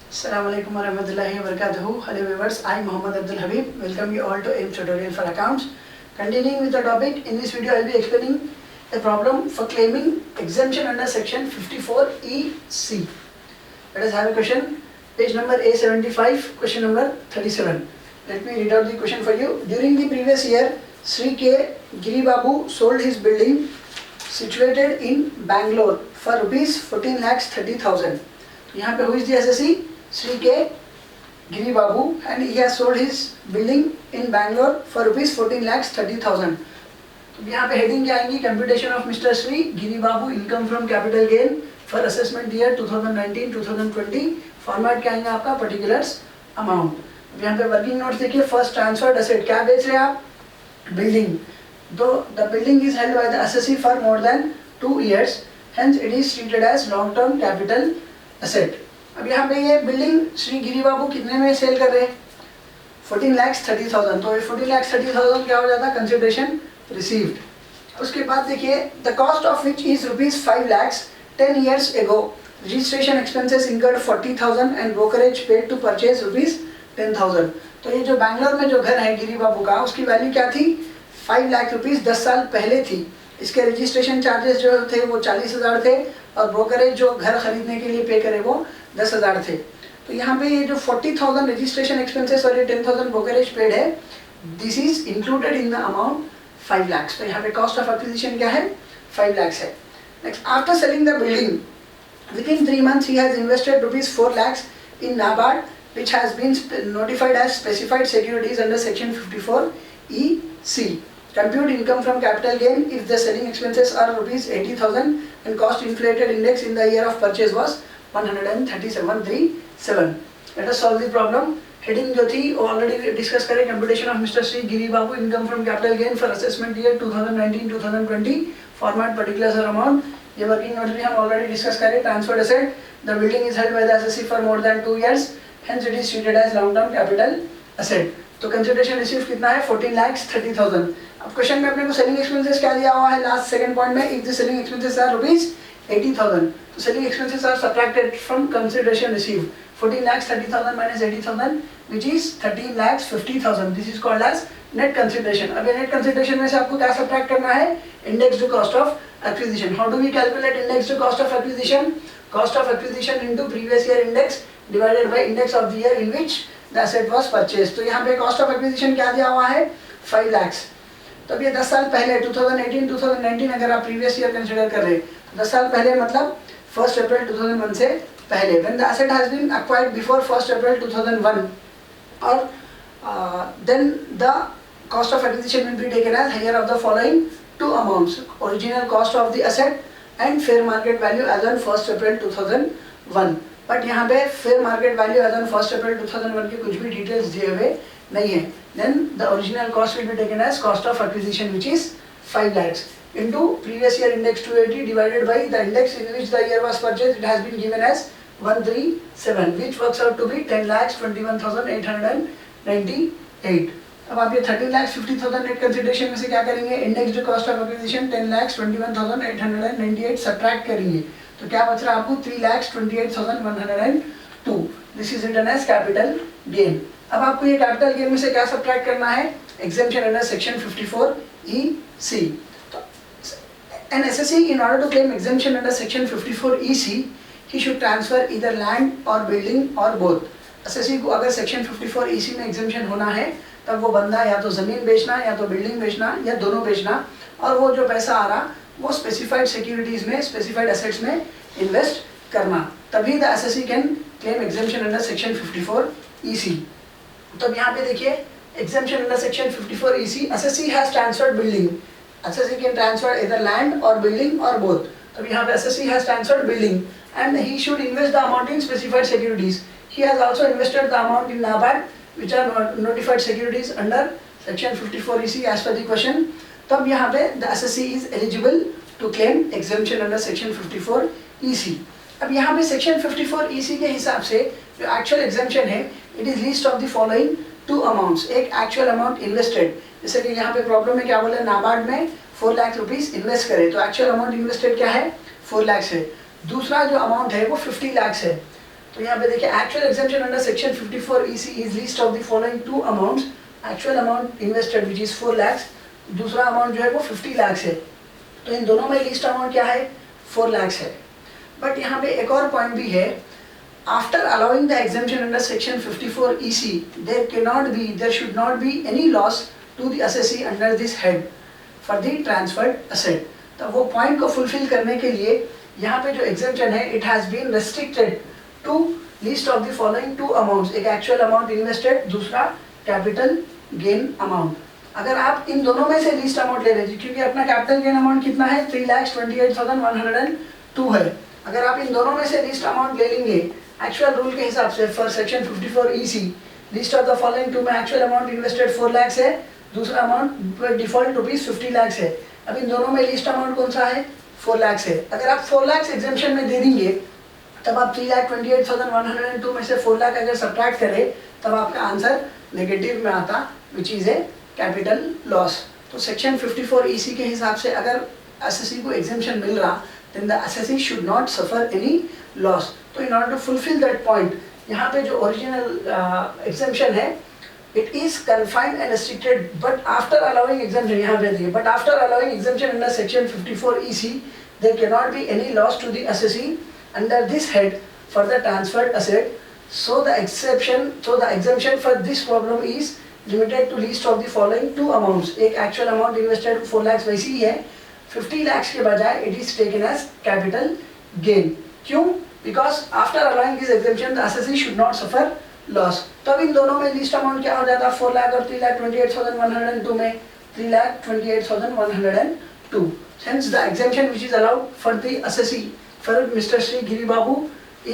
Assalamualaikum warahmatullahi wabarakatuh. Hello viewers, I am Muhammad Abdul Habib. Welcome you all to AIMS tutorial for accounts. Continuing with the topic, in this video I will be explaining a problem for claiming exemption under section 54EC. Let us have a question. Page number A75, question number 37. Let me read out the question for you. During the previous year, Sri K. Giribabu sold his building situated in Bangalore for rupees 14,30,000. यहाँ पे who is the assessee? Sri K. Giribabu, and he has sold his building in Bangalore for rupees 14,30,000. तो यहाँ पे heading क्या आएंगी? Computation of Mr. Sri Giribabu income from capital gain for assessment year 2019-2020. Format क्या आएंगे आपका? Particulars amount. यहाँ पे working notes देखिए. First transferred asset क्या बेच रहे हैं आप? Building. Though the building is held by the assessee for more than 2 years, hence it is treated as long-term capital asset. अब यहाँ पे ये बिल्डिंग श्री गिरिबाबू कितने में सेल कर रहे हैं? 14,30,000. तो 14,30,000 क्या हो जाता है? Consideration received. उसके बाद देखिए, the cost of which is rupees 5 lakhs 10 years ago. Registration expenses incurred 40,000 and brokerage paid to purchase rupees 10,000. तो ये जो बैंगलोर में जो घर है गिरिबाबू का, उसकी वैल्यू क्या थी? 5 लाख रुपीज 10 साल पहले थी. इसके रजिस्ट्रेशन चार्जेस जो थे वो 40,000 थे और ब्रोकरेज जो घर खरीदने के लिए पे करे वो 10,000 थे. तो यहाँ पे ये जो 40,000 रजिस्ट्रेशन एक्सपेंसेस और ये 10,000 ब्रोकरेज पेड है, this is included in the amount 5 lakhs. तो यहाँ पे कॉस्ट ऑफ एक्विजिशन क्या है? 5 lakhs है. Next, after selling the building within 3 months he has invested rupees 4 lakhs in NABARD, which has been notified as specified securities under section 54EC. Compute income from capital gain if the selling expenses are rupees 80,000 and cost inflated index in the year of purchase was 137.37. Let us solve the problem. Heading जो थी वो already discuss करें. Computation of mister Shri Giribabu income from capital gain for assessment year 2019-2020. Format particulars और amount. ये working note भी हम already discuss करें. Transferred asset, the building is held by the assessee for more than 2 years, hence it is treated as long term capital asset. तो consideration receive कितना है? 14,30,000. अब question में अपने को सेलिंग एक्सपेंसेस क्या दिया हुआ है? लास्ट सेकंड पॉइंट में, if the selling expenses are rupees 80,000, तो selling expenses are subtracted from consideration receive. 14,30,000 minus 80,000 which is 13,50,000. This is called as net consideration. अब नेट कंसिडरेशन में से आपको क्या सब्ट्रैक्ट करना है? Index to cost of acquisition. How do we calculate index to cost of acquisition? Cost of acquisition into previous year index divided by index of the year in which the asset was purchased. तो यहाँ पे cost of acquisition क्या दिया हुआ है? 5 lakhs. तो अब ये 10 साल पहले 2018-2019 अगर आप प्रीवियस ईयर कंसीडर कर रहे हैं, 10 साल पहले मतलब 1 अप्रैल 2001 से पहले. When the asset has been acquired before 1 April 2001, और then the cost of acquisition will be taken as higher of the following 2 amounts: original cost of the asset and fair market value as on 1 April 2001. But यहाँ पे fair market value as on 1 April 2001 के कुछ भी details दिए हुए नहीं है. Then the original cost will be taken as cost of acquisition, which is 5 lakhs into previous year index 280 divided by the index in which the year was purchased. It has been given as 137, which works out to be 10,21,898. अब आप ये 13,50,000 net consideration में से क्या करेंगे? Index cost of acquisition 10,21,898 subtract करेंगे. तो क्या बच रहा है आपको? 3,28,102. This is written as capital gain. अब आपको ये कैपिटल गेन में से क्या सब्ट्रैक्ट करना है? Exemption under section 54EC. तो an assessee in order to claim exemption under section 54EC, he should transfer either land or building or both. Assessee को अगर सेक्शन 54EC में एग्जेम्पशन होना है, तब वो बंदा या तो जमीन बेचना या तो बिल्डिंग बेचना या दोनों बेचना, और वो जो पैसा आ रहा वो स्पेसिफाइड सिक्योरिटीज में, स्पेसिफाइड एसेट्स में इन्वेस्ट करना. तभी the assessee can claim exemption under section 54EC. तो अब यहाँ पे देखिए, exemption under section 54EC, assessee has transferred building. Assessee can transfer either land or building or both. तो यहाँ पे assessee has transferred building and he should invest the amount in specified securities. He has also invested the amount in NABARD, which are notified securities under section 54EC as per the question. तब यहाँ पे the assessee is eligible to claim exemption under section 54EC. अब यहाँ पे section 54EC के हिसाब से जो actual exemption है, it is list of the following 2 amounts. एक actual amount invested, जैसे कि यहाँ पे प्रॉब्लम में क्या बोले? नाबार्ड में 4 लाख रुपीस इन्वेस्ट करे, तो एक्चुअल अमाउंट इन्वेस्टेड क्या है? 4 lakhs है. दूसरा जो अमाउंट है वो 50 lakhs है. तो यहाँ पे देखिए actual exemption under section 54 EC is least of the following two amounts, actual amount invested which is 4 lakhs, दूसरा अमाउंट जो है वो 50 lakhs है। तो इन दोनों में लिस्ट अमाउंट क्या है, 4 lakhs है। बट यहाँ पे एक और पॉइंट भी है, after allowing the exemption under section 54 EC there should not be any loss to the assessee under this head for the transferred asset. तो वो पॉइंट को फुलफिल करने के लिए यहाँ पे जो एग्जेम्पशन है it has been restricted to least of the following two amounts, एक एक्चुअल अमाउंट इन्वेस्टेड, दूसरा कैपिटल गेन अमाउंट। अगर आप इन दोनों में से लिस्ट अमाउंट ले रहे हैं, क्योंकि अपना कैपिटल गेन अमाउंट कितना है 3,28,102 है, अगर आप इन दोनों में से लिस्ट अमाउंट ले लेंगे एक्चुअल रूल के हिसाब से for section 54 EC, least of the following two में एक्चुअल अमाउंट इन्वेस्टेड 4 lakhs है, दूसरा अमाउंट डिफॉल्ट रुपीज 50 lakhs है। अब इन दोनों में लिस्ट अमाउंट कौन सा है, 4 lakhs है। अगर आप 4 lakhs एग्जेम्पशन में दे देंगे तब आप 3,28,102 में से 4 लाख अगर सब्ट्रैक्ट करें तब आपका आंसर नेगेटिव में आता, which is a capital loss. तो सेक्शन 54 EC के हिसाब से अगर असेसी को एग्जेम्पशन मिल रहा then the assessee should not suffer any loss. तो in order to fulfil that point, यहाँ पे जो ओरिजिनल एग्जेम्पशन है it is confined and restricted, but after allowing exemption, यहाँ पे देखिए, but after allowing exemption under section 54 EC, there cannot be any loss to the assessee under this head for the transferred asset. So the exemption for this problem is limited to list of the following two amounts. एक actual amount invested 4 lakhs वैसी ही है, 50 lakhs के बजाय it is taken as capital gain. क्यों? Because after allowing this exemption, the assessee should not suffer loss. तब इन दोनों में list amount क्या हो जाता, 4 लाख और 3,28,102 में 3,28,102। Hence the exemption which is allowed for the assessee for Mr. Sri Giri Babu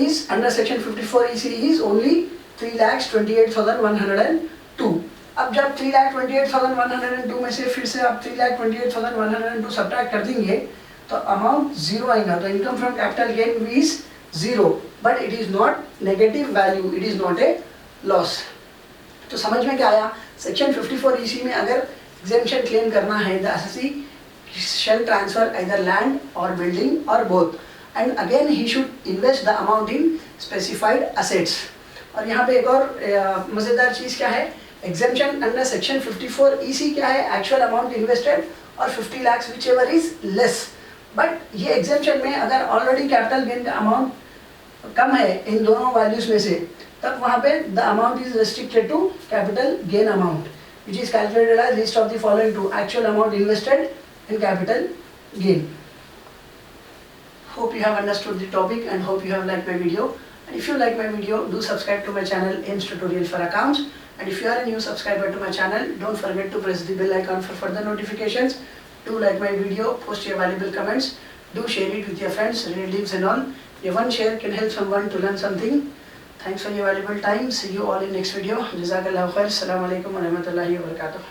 is under section 54 EC is only 3,28,102। अब जब 3,28,102 में से फिर से आप 3,28,102 सब्ट्रैक्ट कर देंगे तो अमाउंट जीरो आएगा। तो income from capital gain is zero, but it is not negative value, it is not a loss. तो समझ में क्या आया, सेक्शन 54 EC में अगर एग्जेम्पशन क्लेम करना है the assessee shall transfer either land or building or both, and again he should invest the amount in specified assets. और यहाँ पे एक और मज़ेदार चीज़ क्या है, एग्जेम्पशन अंडर सेक्शन 54 EC क्या है, एक्चुअल अमाउंट इन्वेस्टेड और 50 lakhs whichever is less. But ये एग्जेम्पशन में अगर ऑलरेडी कैपिटल गेन का अमाउंट कम है इन दोनों वैल्यूज में से, तब वहाँ पे the amount is restricted to capital gain amount which is calculated as least of the following two actual amount invested in capital gain. Hope you have understood the topic and hope you have liked my video. And if you like my video, do subscribe to my channel AIMS Tutorial for Accounts. And if you are a new subscriber to my channel, don't forget to press the bell icon for further notifications. Do like my video, post your valuable comments, do share it with your friends, relatives and all. Your one share can help someone to learn something. Thanks for your valuable time. See you all in next video. Jazakallahu khair. Assalamu alaikum wa rahmatullahi wa barakatuh.